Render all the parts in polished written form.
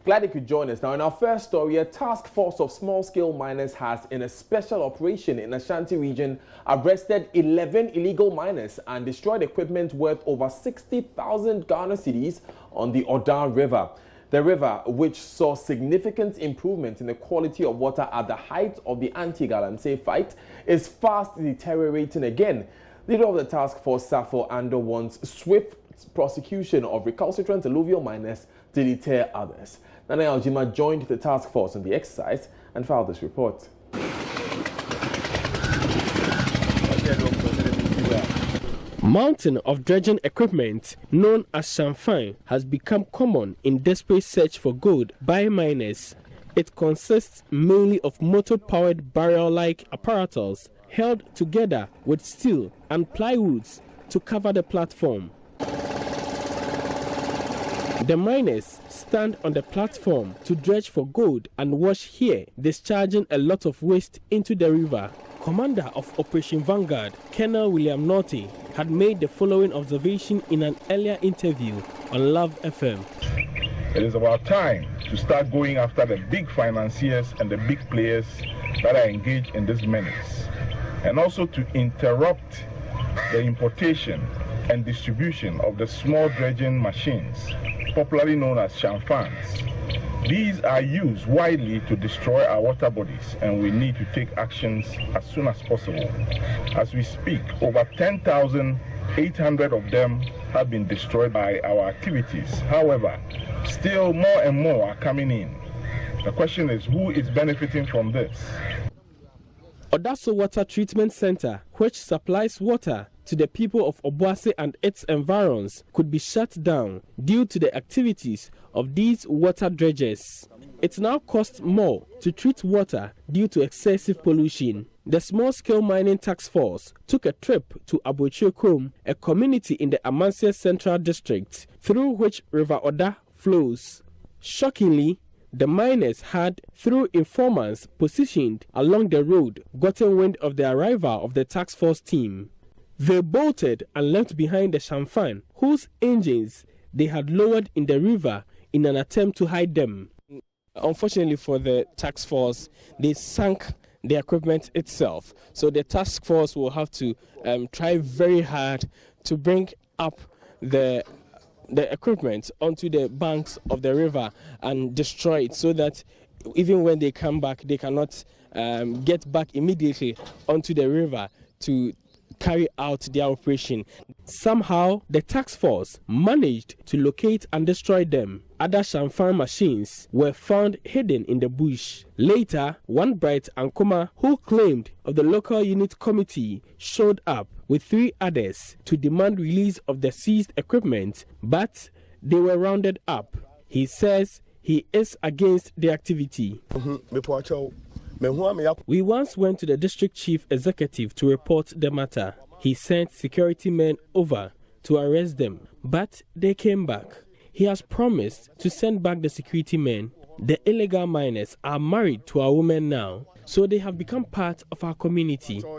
Glad you could join us. Now, in our first story, a task force of small-scale miners has, in a special operation in Ashanti region, arrested 11 illegal miners and destroyed equipment worth over 60,000 Ghana cedis on the Odan River. The river, which saw significant improvement in the quality of water at the height of the anti-Galamsey fight, is fast deteriorating again. Leader of the task force, Safo Ando, wants swift prosecution of recalcitrant alluvial miners to deter others. Nana Aljima joined the task force on the exercise and filed this report. Mountain of dredging equipment known as chamfan has become common in desperate search for gold by miners. It consists mainly of motor-powered barrel-like apparatus held together with steel and plywoods to cover the platform. The miners stand on the platform to dredge for gold and wash here, discharging a lot of waste into the river. Commander of Operation Vanguard, Colonel William Norty, had made the following observation in an earlier interview on Love FM. It is about time to start going after the big financiers and the big players that are engaged in this menace, and also to interrupt the importation and distribution of the small dredging machines, popularly known as chamfans. These are used widely to destroy our water bodies, and we need to take actions as soon as possible. As we speak, over 10,800 of them have been destroyed by our activities. However, still more and more are coming in. The question is, who is benefiting from this? Odaso Water Treatment Center, which supplies water to the people of Obuasi and its environs, could be shut down due to the activities of these water dredgers. It now costs more to treat water due to excessive pollution. The small-scale mining task force took a trip to Abochiokom, a community in the Amansia Central District, through which River Oda flows. Shockingly, the miners had, through informants positioned along the road, gotten wind of the arrival of the task force team. They bolted and left behind the chamfan, whose engines they had lowered in the river in an attempt to hide them. Unfortunately for the task force, they sank the equipment itself. So the task force will have to try very hard to bring up the equipment onto the banks of the river and destroy it, so that even when they come back, they cannot get back immediately onto the river to carry out their operation. Somehow, the task force managed to locate and destroy them. Other chamfan machines were found hidden in the bush. Later, one Bright Ankoma, who claimed of the local unit committee, showed up with 3 others to demand release of the seized equipment, but they were rounded up. He says he is against the activity. We once went to the district chief executive to report the matter. He sent security men over to arrest them, but they came back. He has promised to send back the security men. The illegal miners are married to our women now, so they have become part of our community. 5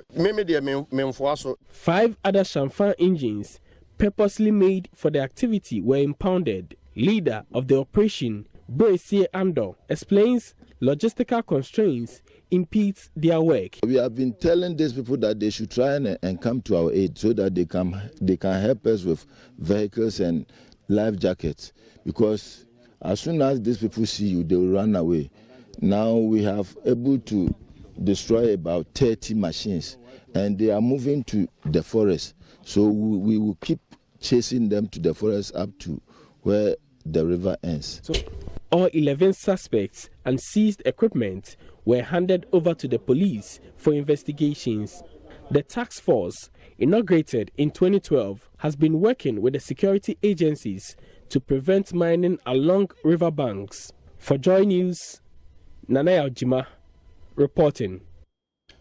other chamfan engines purposely made for the activity were impounded. Leader of the operation, Bracy Ando, explains logistical constraints impedes their work. We have been telling these people that they should try and come to our aid so that they can help us with vehicles and life jackets, because as soon as these people see you, they will run away. Now we have able to destroy about 30 machines, and they are moving to the forest. So we will keep chasing them to the forest up to where the river ends. So all 11 suspects and seized equipment were handed over to the police for investigations. The task force, inaugurated in 2012, has been working with the security agencies to prevent mining along riverbanks. For JoyNews, Nana Aljima reporting.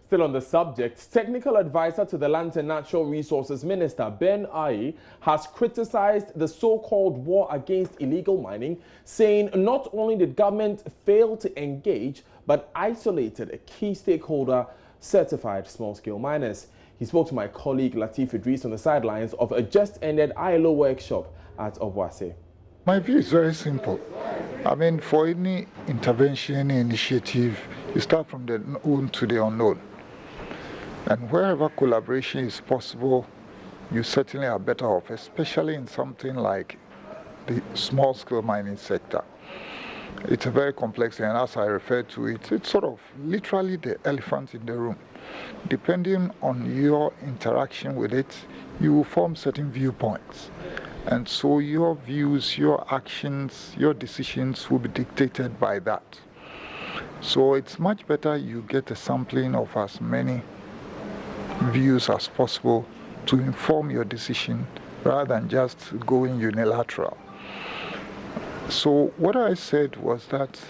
Still on the subject, technical advisor to the Land and Natural Resources Minister, Ben Aye, has criticized the so-called war against illegal mining, saying not only did government fail to engage, but isolated a key stakeholder, certified small-scale miners. He spoke to my colleague Latif Idris on the sidelines of a just-ended ILO workshop at Obuasi. My view is very simple. I mean, for any intervention, any initiative, you start from the known to the unknown. And wherever collaboration is possible, you certainly are better off, especially in something like the small-scale mining sector. It's a very complex thing, and as I refer to it, it's sort of literally the elephant in the room. Depending on your interaction with it, you will form certain viewpoints. And so your views, your actions, your decisions will be dictated by that. So it's much better you get a sampling of as many views as possible to inform your decision rather than just going unilateral. So what I said was that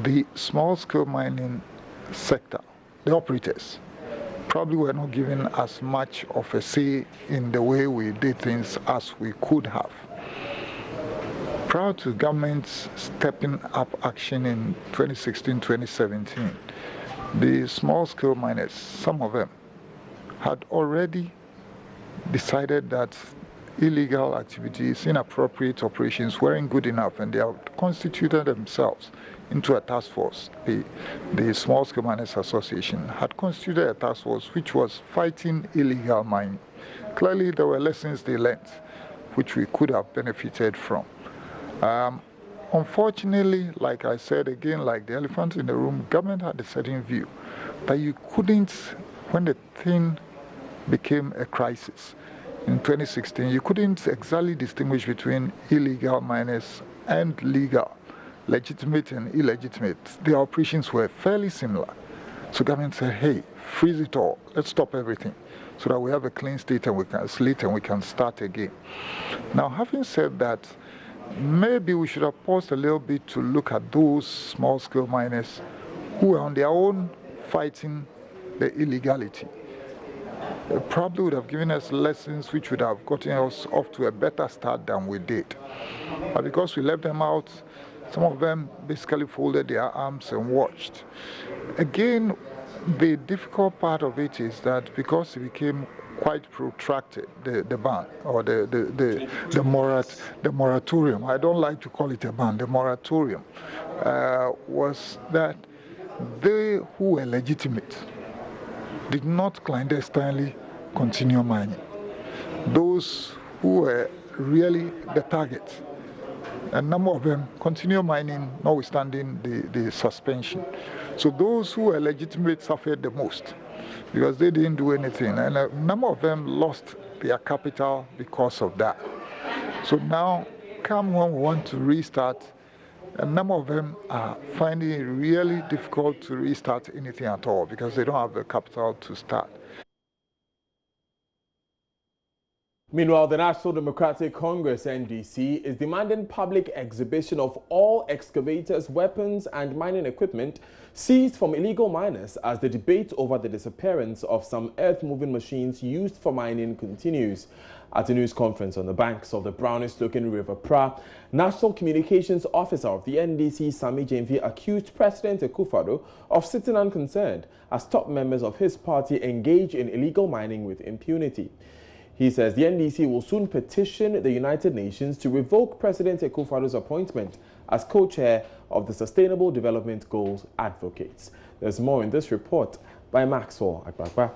the small-scale mining sector, the operators, probably were not given as much of a say in the way we did things as we could have. Prior to government's stepping up action in 2016-2017, the small-scale miners, some of them, had already decided that illegal activities, inappropriate operations weren't good enough, and they have constituted themselves into a task force. The Small Scale Miners Association had constituted a task force which was fighting illegal mining. Clearly, there were lessons they learned which we could have benefited from. Unfortunately, like I said again, like the elephant in the room, government had a certain view that you couldn't, when the thing became a crisis in 2016, you couldn't exactly distinguish between illegal miners and legal, legitimate and illegitimate. The operations were fairly similar. So government said, hey, freeze it all, let's stop everything so that we have a clean state and we can start again. Now, having said that, maybe we should have paused a little bit to look at those small-scale miners who were on their own fighting the illegality. It probably would have given us lessons which would have gotten us off to a better start than we did. But because we left them out, some of them basically folded their arms and watched. Again, the difficult part of it is that because it became quite protracted, the ban or the moratorium, I don't like to call it a ban, the moratorium, was that they who were legitimate did not clandestinely continue mining. Those who were really the target, a number of them continue mining notwithstanding the suspension. So those who were legitimate suffered the most because they didn't do anything, and a number of them lost their capital because of that. So now, come when we want to restart, a number of them are finding it really difficult to restart anything at all because they don't have the capital to start. Meanwhile, the National Democratic Congress, NDC, is demanding public exhibition of all excavators, weapons and mining equipment seized from illegal miners as the debate over the disappearance of some earth-moving machines used for mining continues. At a news conference on the banks of the brownish-looking River Pra, National Communications Officer of the NDC, Sami Jemfi, accused President Akufo-Addo of sitting unconcerned as top members of his party engage in illegal mining with impunity. He says the NDC will soon petition the United Nations to revoke President Akufo-Addo's appointment as co-chair of the Sustainable Development Goals Advocates. There's more in this report by Maxwell Agbagba.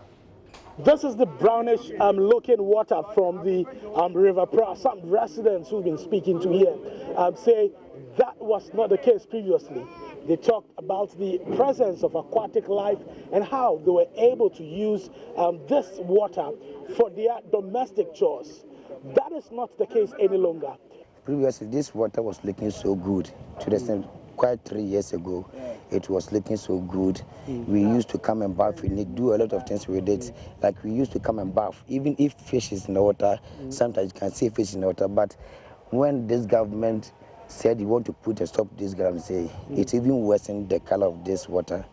This is the brownish looking water from the River Pra. Some residents who've been speaking to here say that was not the case previously. They talked about the presence of aquatic life and how they were able to use this water for their domestic chores. That is not the case any longer. Previously, this water was looking so good. To the extent, quite 3 years ago, it was looking so good. We used to come and bath in it, do a lot of things with it. Like we used to come and bath, even if fish is in the water, sometimes you can see fish in the water. But when this government said you want to put a stop to this ground, say it's even worsened the color of this water.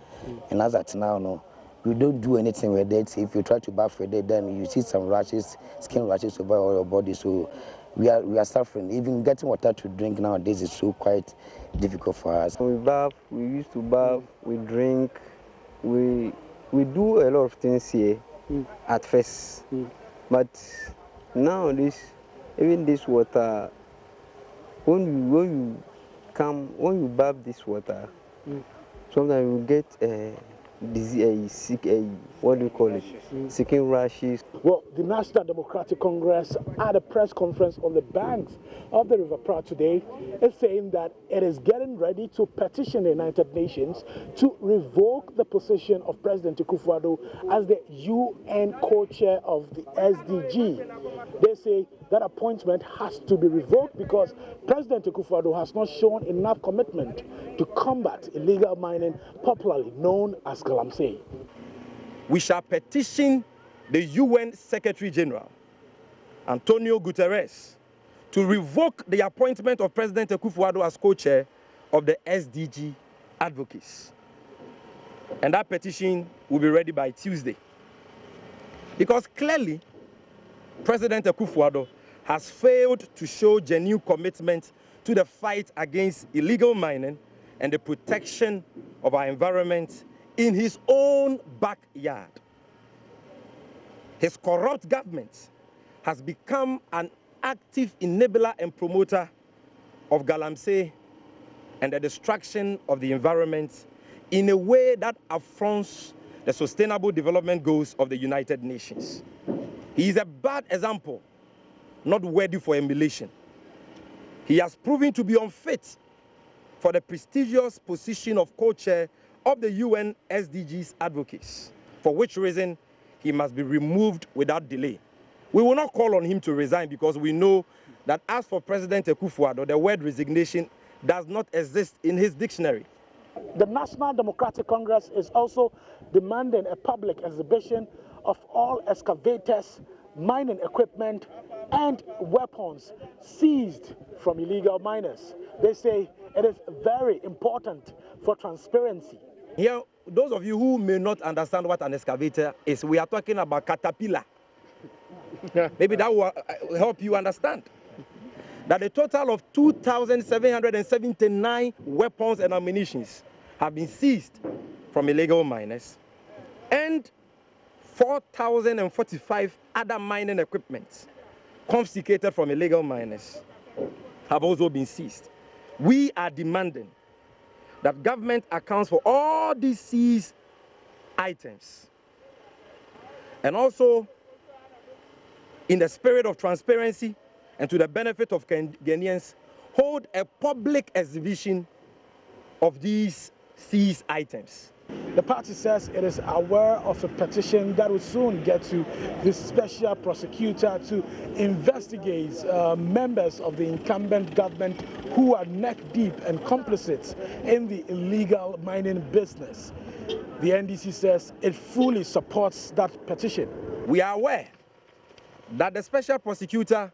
And as at now, no, we don't do anything with it. If you try to bath with it, then you see some rashes, skin rashes over all your body. So we are suffering. Even getting water to drink nowadays is so quite difficult for us. We bath, we used to bath, we drink, we do a lot of things here at first. But now even this water, when you when you bath this water, sometimes you get what do you call it? Skin rashes. Well, the National Democratic Congress at a press conference on the banks of the River Pra today is saying that it is getting ready to petition the United Nations to revoke the position of President Akufo-Addo as the UN co-chair of the SDG. They say that appointment has to be revoked because President Akufo-Addo has not shown enough commitment to combat illegal mining, popularly known as galamsey. We shall petition the UN Secretary General, Antonio Guterres, to revoke the appointment of President Akufo-Addo as co-chair of the SDG advocacy. And that petition will be ready by Tuesday. Because clearly, President Akufo-Addo has failed to show genuine commitment to the fight against illegal mining and the protection of our environment in his own backyard. His corrupt government has become an active enabler and promoter of galamsey and the destruction of the environment in a way that affronts the Sustainable Development Goals of the United Nations. He is a bad example, not worthy for emulation. He has proven to be unfit for the prestigious position of co-chair of the UN SDGs advocates, for which reason he must be removed without delay. We will not call on him to resign because we know that as for President Akufo-Addo, the word resignation does not exist in his dictionary. The National Democratic Congress is also demanding a public exhibition of all excavators, mining equipment, and weapons seized from illegal miners. They say it is very important for transparency. Here, those of you who may not understand what an excavator is, we are talking about caterpillar. Maybe that will help you understand. That a total of 2,779 weapons and ammunition have been seized from illegal miners, and 4,045 other mining equipment confiscated from illegal miners have also been seized. We are demanding that government accounts for all these seized items, and also in the spirit of transparency and to the benefit of Ghanaians, hold a public exhibition of these seized items. The party says it is aware of a petition that will soon get to the special prosecutor to investigate members of the incumbent government who are neck deep and complicit in the illegal mining business. The NDC says it fully supports that petition. We are aware that the special prosecutor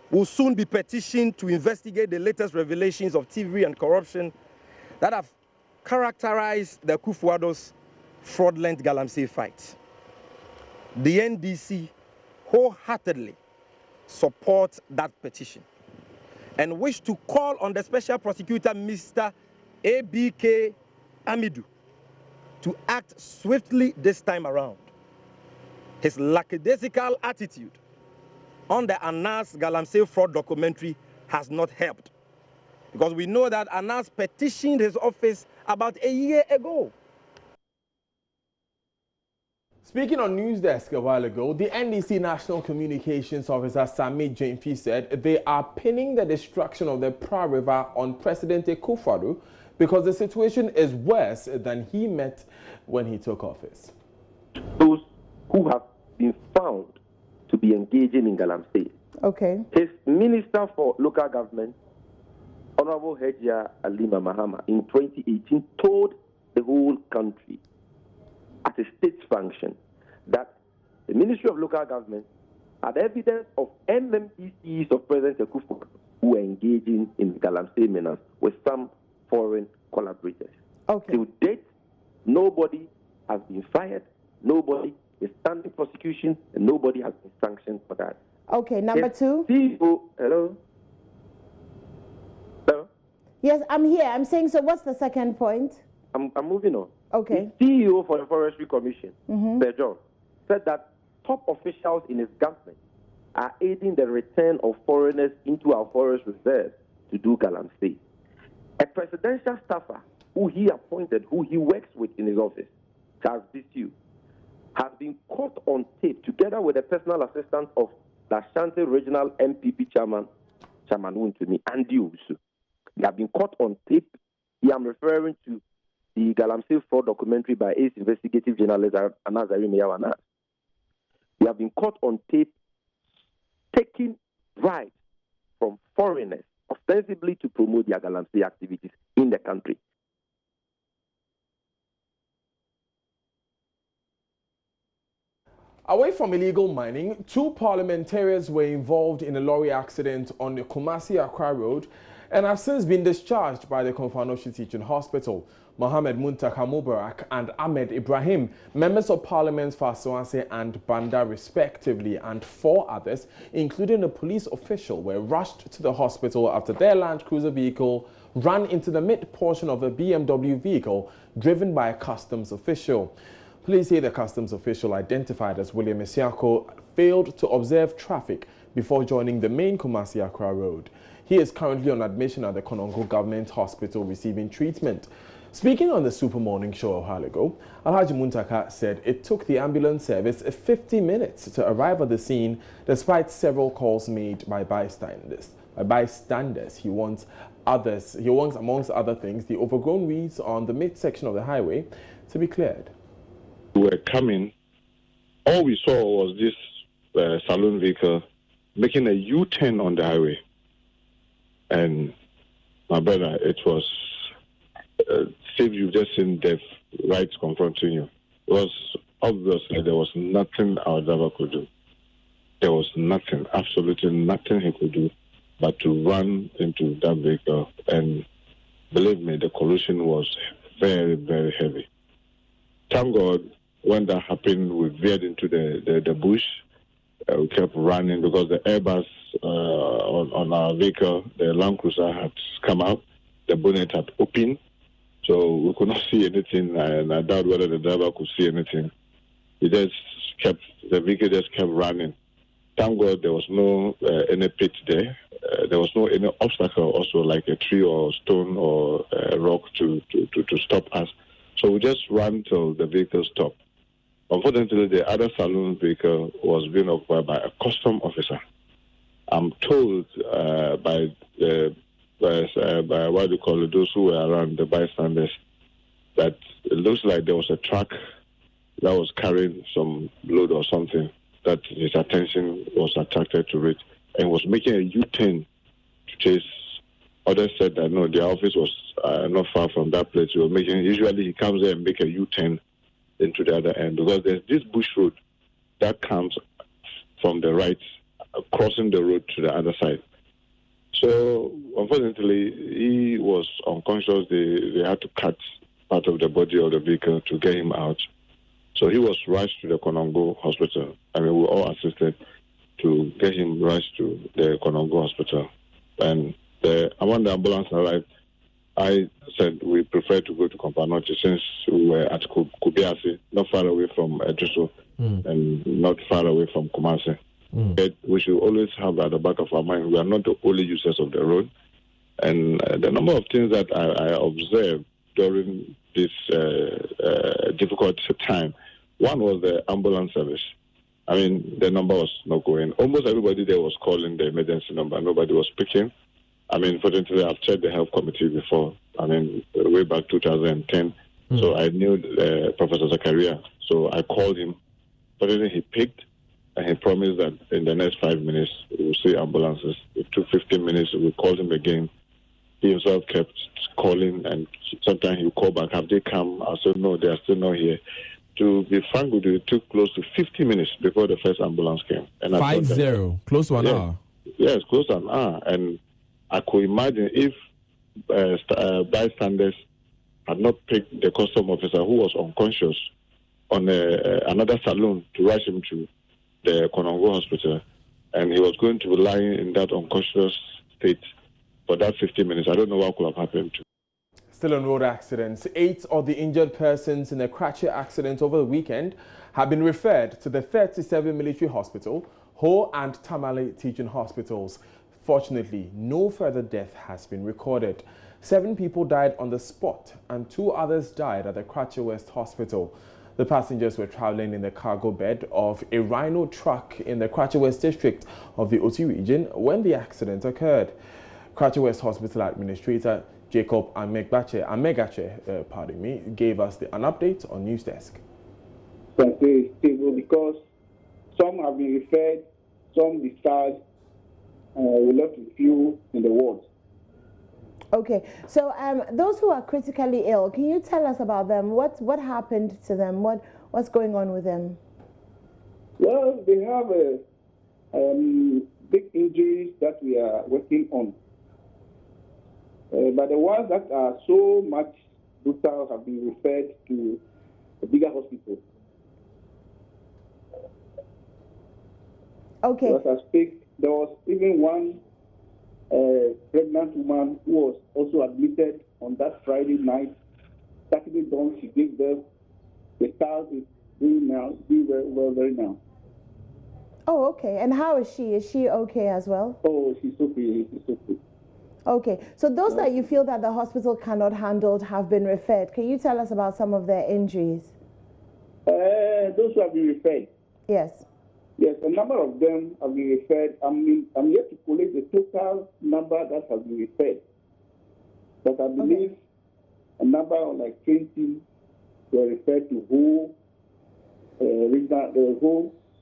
will soon be petitioned to investigate the latest revelations of thievery and corruption that have characterized the Akufo-Addo's fraudulent galamsey fight. The NDC wholeheartedly supports that petition and wish to call on the special prosecutor, Mr. ABK Amidu, to act swiftly this time around. His lackadaisical attitude on the Anas galamsey fraud documentary has not helped, because we know that Anas petitioned his office about a year ago. Speaking on News Desk a while ago, the NDC National Communications Officer Samit Jemfi said they are pinning the destruction of the Pra River on President Akufo-Addo because the situation is worse than he met when he took office. Those who have been found to be engaging in galamsey. Okay. His Minister for Local Government, Honorable Hejia Alima Mahama, in 2018 told the whole country at a state function that the Ministry of Local Government had evidence of MMPCs of President Akufo who were engaging in galamsey menace with some foreign collaborators. Okay. To date, nobody has been fired, nobody is standing prosecution, and nobody has been sanctioned for that. Okay, number two. CEO, hello? Hello? Yes, I'm here. I'm saying, so what's the second point? I'm moving on. Okay. The CEO for the Forestry Commission, Mm-hmm. John, said that top officials in his government are aiding the return of foreigners into our forest reserves to do galamsey. A presidential staffer who he appointed, who he works with in his office, Charles Bisu, has been caught on tape together with the personal assistant of the Ashanti Regional MPP Chairman Wuntumi, Andy Usu. They have been caught on tape. Here I'm referring to the Galamsey fraud documentary by ace investigative journalist Anazari Meyawana. They have been caught on tape taking bribes from foreigners, ostensibly to promote their Galamsey activities in the country. Away from illegal mining, 2 parliamentarians were involved in a lorry accident on the Kumasi-Accra Road and have since been discharged by the Konfanoshi Teaching Hospital. Mohammed Muntaka Mubarak and Ahmed Ibrahim, members of parliament for Asawase and Banda respectively, and 4 others, including a police official, were rushed to the hospital after their Land Cruiser vehicle ran into the mid-portion of a BMW vehicle driven by a customs official. Police say the customs official, identified as William Esiako, failed to observe traffic before joining the main Kumasi-Accra Road. He is currently on admission at the Konongo Government Hospital receiving treatment. Speaking on the Super Morning Show a while ago, Alhaji Muntaka said it took the ambulance service 50 minutes to arrive at the scene despite several calls made by bystanders. He wants, amongst other things, the overgrown weeds on the midsection of the highway to be cleared. We were coming, all we saw was this saloon vehicle making a U-turn on the highway. And my brother, it was if you've just seen death right confronting you. It was obviously there was nothing our driver could do. There was nothing, absolutely nothing he could do but to run into that vehicle. And believe me, the collision was very, very heavy. Thank God, when that happened, we veered into the bush. We kept running because the airbus on our vehicle, the Land Cruiser, had come out. The bonnet had opened, so we could not see anything, and I doubt whether the driver could see anything. The vehicle just kept running. Thank God there was no any pit there. There was no any obstacle also, like a tree or stone or a rock to stop us. So we just ran till the vehicle stopped. Unfortunately, the other saloon vehicle was being occupied by a custom officer. I'm told by what do you call it, those who were around, the bystanders, that it looks like there was a truck that was carrying some load or something, that his attention was attracted to it and was making a U-turn to chase. Others said that no, their office was not far from that place. Usually he comes there and make a U-turn into the other end, because there's this bush road that comes from the right, crossing the road to the other side. So unfortunately, he was unconscious. They had to cut part of the body of the vehicle to get him out. So he was rushed to the Konongo Hospital. I mean, we all assisted to get him rushed to the Konongo Hospital. And when the ambulance arrived, I said we prefer to go to Kompanochi since we were at Kubiasi, not far away from Edriso and not far away from Kumasi. But we should always have at the back of our mind, we are not the only users of the road. And the number of things that I observed during this difficult time, one was the ambulance service. I mean, the number was not going. Almost everybody there was calling the emergency number. Nobody was picking. I mean, fortunately, I've checked the health committee before. I mean, way back 2010. So I knew Professor Zakaria. So I called him. Fortunately, he picked, and he promised that in the next 5 minutes, we will see ambulances. It took 15 minutes. We called him again. He himself kept calling, and sometimes he would call back. Have they come? I said, no, they are still not here. To be frank with you, it took close to 50 minutes before the first ambulance came. And 5-0, close to an hour. Yes, close to an hour. And I could imagine if bystanders had not picked the custom officer who was unconscious on another saloon to rush him to the Konongo Hospital, and he was going to be lying in that unconscious state for that 50 minutes. I don't know what could have happened to. Still on road accidents, 8 of the injured persons in the Krachi accident over the weekend have been referred to the 37 military hospital, Ho and Tamale teaching hospitals. Fortunately, no further death has been recorded. 7 people died on the spot and 2 others died at the Krachi West Hospital. The passengers were traveling in the cargo bed of a Rhino truck in the Krachi West district of the Oti region when the accident occurred. Krachi West Hospital Administrator Jacob Amegache gave us an update on News Desk. Stable because some have been referred, some discharged, we left a few in the ward. Okay, so those who are critically ill, can you tell us about them? What happened to them? What's going on with them? Well, they have big injuries that we are working on. But the ones that are so much brutal have been referred to a bigger hospital. Okay. As I speak, there was even one pregnant woman who was also admitted on that Friday night. Saturday dawn, she gave birth. The child is doing very now. Oh, okay. And how is she? Is she okay as well? Oh, she's okay. She's okay. Okay. So those that you feel that the hospital cannot handle have been referred. Can you tell us about some of their injuries? Those who have been referred. Yes. Yes, a number of them have been referred. I'm yet to collect the total number that has been referred. But I believe a number of like 20 were referred to whole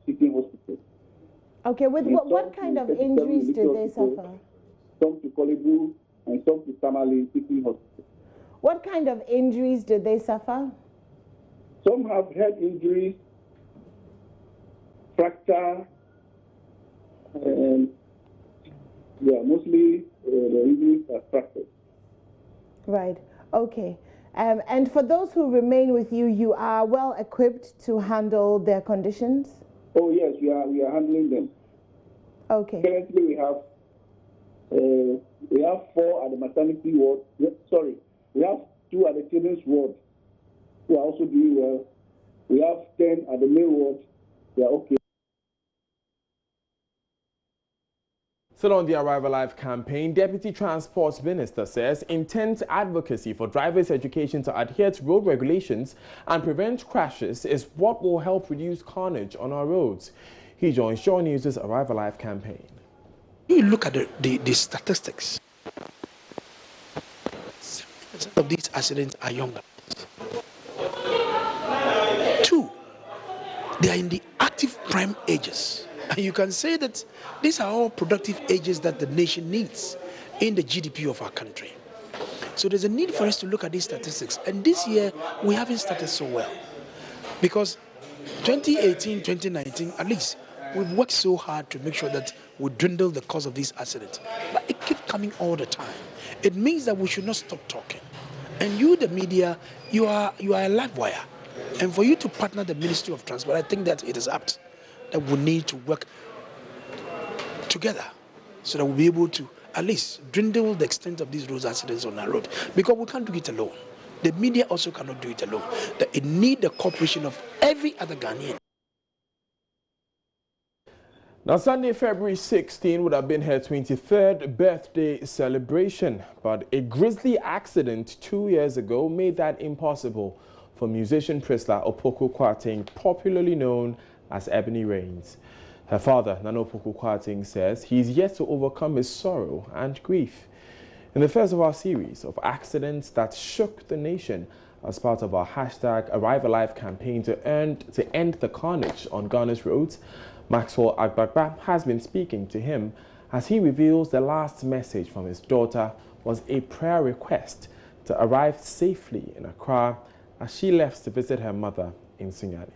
teaching hospital. Okay, with what kind of injuries did they suffer? Some to Kolebu and some to Tamale teaching hospital. What kind of injuries did they suffer? Some have head injuries, fracture, and mostly the injuries are fractured. Right. Okay. And for those who remain with you, you are well equipped to handle their conditions? Oh yes, we are handling them. Okay. Currently, we have 4 at the maternity ward. Sorry, we have 2 at the children's ward who are also doing well. We have 10 at the male ward. They are okay. Still on the Arrive Alive campaign, Deputy Transport Minister says intense advocacy for drivers' education to adhere to road regulations and prevent crashes is what will help reduce carnage on our roads. He joins JoyNews' Arrive Alive campaign. You look at the statistics. 70% of these accidents are younger. 2, they are in the active prime ages. And you can say that these are all productive ages that the nation needs in the GDP of our country. So there's a need for us to look at these statistics. And this year, we haven't started so well. Because 2018, 2019, at least, we've worked so hard to make sure that we dwindle the cause of these accidents. But it keeps coming all the time. It means that we should not stop talking. And you, the media, you are a live wire. And for you to partner the Ministry of Transport, I think that it is apt that we need to work together so that we'll be able to at least dwindle the extent of these road accidents on our road. Because we can't do it alone. The media also cannot do it alone. It needs the cooperation of every other Ghanaian. Now, Sunday, February 16 would have been her 23rd birthday celebration, but a grisly accident 2 years ago made that impossible for musician Priscilla Opoku Kwarteng, popularly known as Ebony Reigns. Her father, Nana Opoku Kwarteng, says he's yet to overcome his sorrow and grief. In the first of our series of accidents that shook the nation as part of our hashtag Arrive Alive campaign to end the carnage on Ghana's roads, Maxwell Agbagba has been speaking to him as he reveals the last message from his daughter was a prayer request to arrive safely in Accra as she left to visit her mother in Sunyani.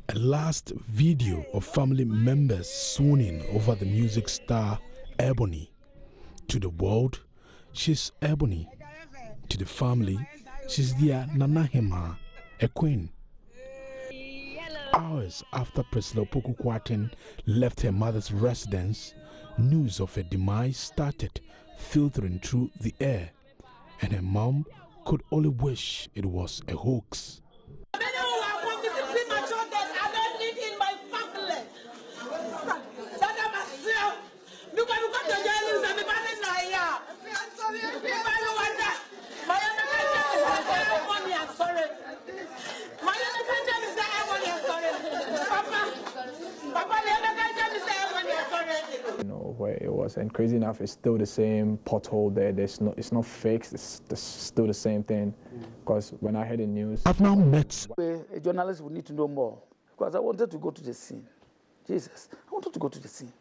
A last video of family members swooning over the music star Ebony. To the world, she's Ebony. To the family, she's their Nanahema, a queen. Hours after Priscilla Opoku Kwarteng left her mother's residence, news of her demise started filtering through the air, and her mom could only wish it was a hoax. where it was, and crazy enough, it's still the same pothole there. It's not fixed. It's still the same thing. Because when I heard the news, I've now met a journalist would need to know more, because I wanted to go to the scene. Jesus, I wanted to go to the scene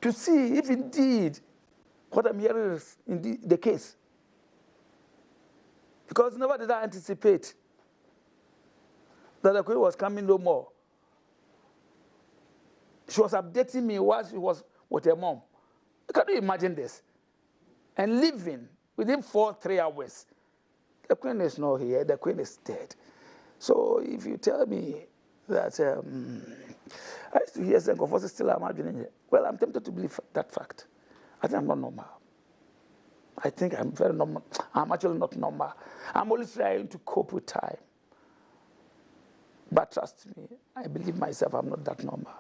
to see if indeed what I'm hearing is indeed the case. Because never did I anticipate that the queen was coming no more. She was updating me while she was with her mom. Can you imagine this? And leaving within 3 hours. The queen is not here, the queen is dead. So if you tell me that I used to hear Senko still imagining, well, I'm tempted to believe that fact. I think I'm not normal. I think I'm very normal. I'm actually not normal. I'm only trying to cope with time. But trust me, I believe myself I'm not that normal.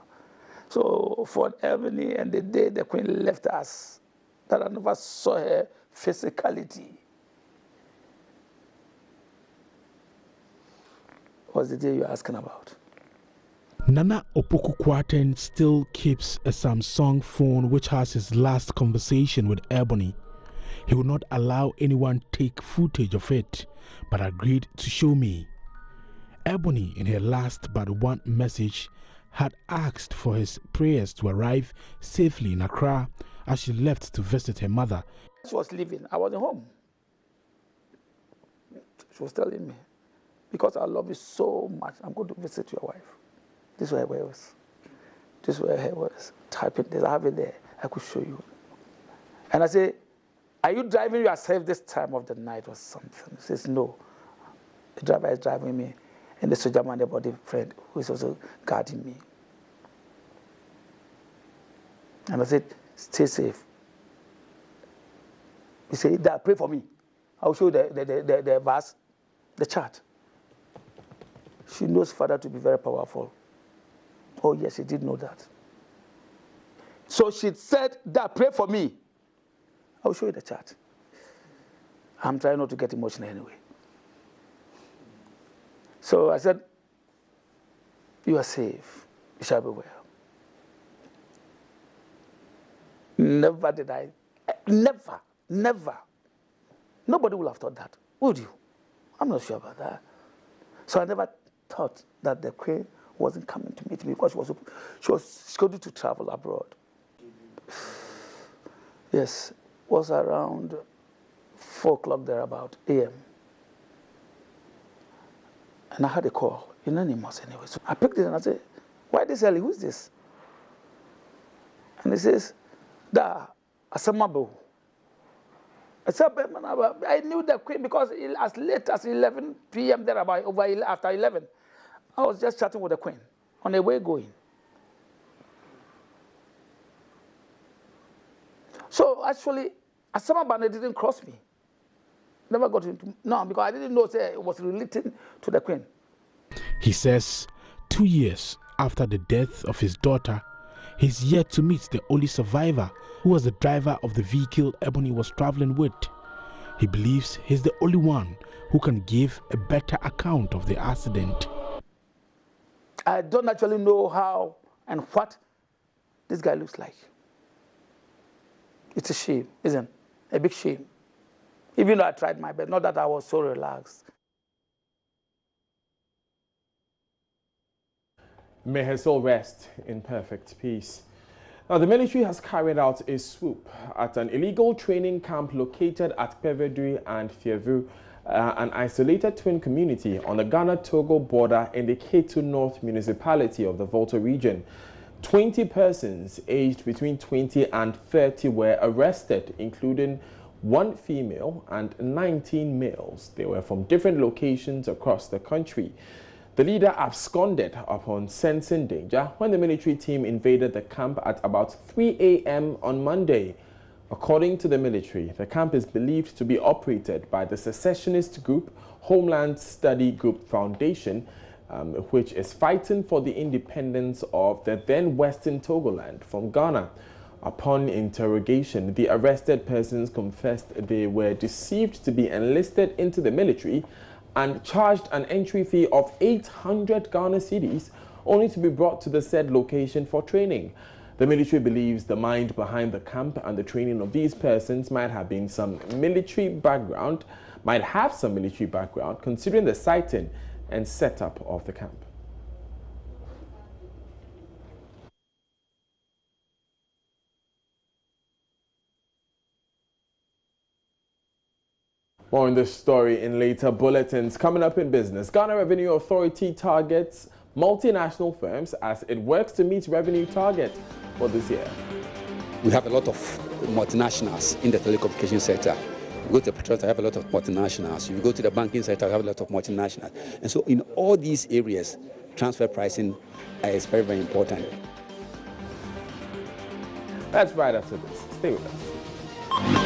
So for Ebony and the day the queen left us, that I never saw her physicality, was the day you're asking about. Nana Opoku Kwarteng still keeps a Samsung phone which has his last conversation with Ebony. He would not allow anyone take footage of it, but agreed to show me. Ebony, in her last but one message, had asked for his prayers to arrive safely in Accra as she left to visit her mother. She was leaving. I wasn't home. She was telling me, because I love you so much, I'm going to visit your wife. This is where I was. This is where I was. Typing this. I have it there. I could show you. And I say, are you driving yourself this time of the night or something? He says, no. The driver is driving me. And the soldier man, the body friend, who is also guarding me. And I said, stay safe. He said, Dad, pray for me. I'll show you the verse, the chart. She knows Father to be very powerful. Oh, yes, she did know that. So she said, Dad, pray for me. I'll show you the chart. I'm trying not to get emotional anyway. So I said, you are safe. You shall be well. Never did I, never. Nobody would have thought that, would you? I'm not sure about that. So I never thought that the queen wasn't coming to meet me because she was scheduled to travel abroad. Yes, it was around 4 o'clock thereabout, a.m. And I had a call, anonymous anyway. So I picked it and I said, why this early? Who's this? And he says, Da, Asamabu. I said, I knew the queen because as late as 11 p.m. thereabout, after 11, I was just chatting with the queen on the way going. So actually, Asamabu didn't cross me. Never got into, no, because I didn't know it was related to the queen. He says 2 years after the death of his daughter, he's yet to meet the only survivor who was the driver of the vehicle Ebony was traveling with. He believes he's the only one who can give a better account of the accident. I don't actually know how and what this guy looks like. It's a shame, isn't it? A big shame. Even though I tried my best, not that I was so relaxed. May her soul rest in perfect peace. Now, the military has carried out a swoop at an illegal training camp located at Pevedui and Fievu, an isolated twin community on the Ghana-Togo border in the Ketu North municipality of the Volta region. 20 persons aged between 20 and 30 were arrested, including 1 female and 19 males. They were from different locations across the country. The leader absconded upon sensing danger when the military team invaded the camp at about 3 a.m. on Monday. According to the military, the camp is believed to be operated by the Secessionist group Homeland Study Group Foundation, which is fighting for the independence of the then Western Togoland from Ghana. Upon interrogation, the arrested persons confessed they were deceived to be enlisted into the military and charged an entry fee of 800 Ghana cedis only to be brought to the said location for training. The military believes the mind behind the camp and the training of these persons might have some military background, considering the siting and setup of the camp. More on this story in later bulletins. Coming up in business, Ghana Revenue Authority targets multinational firms as it works to meet revenue target for this year. We have a lot of multinationals in the telecommunication sector. You go to the petrol, I have a lot of multinationals. If you go to the banking sector, I have a lot of multinationals. And so in all these areas, transfer pricing is very, very important. That's right after this. Stay with us.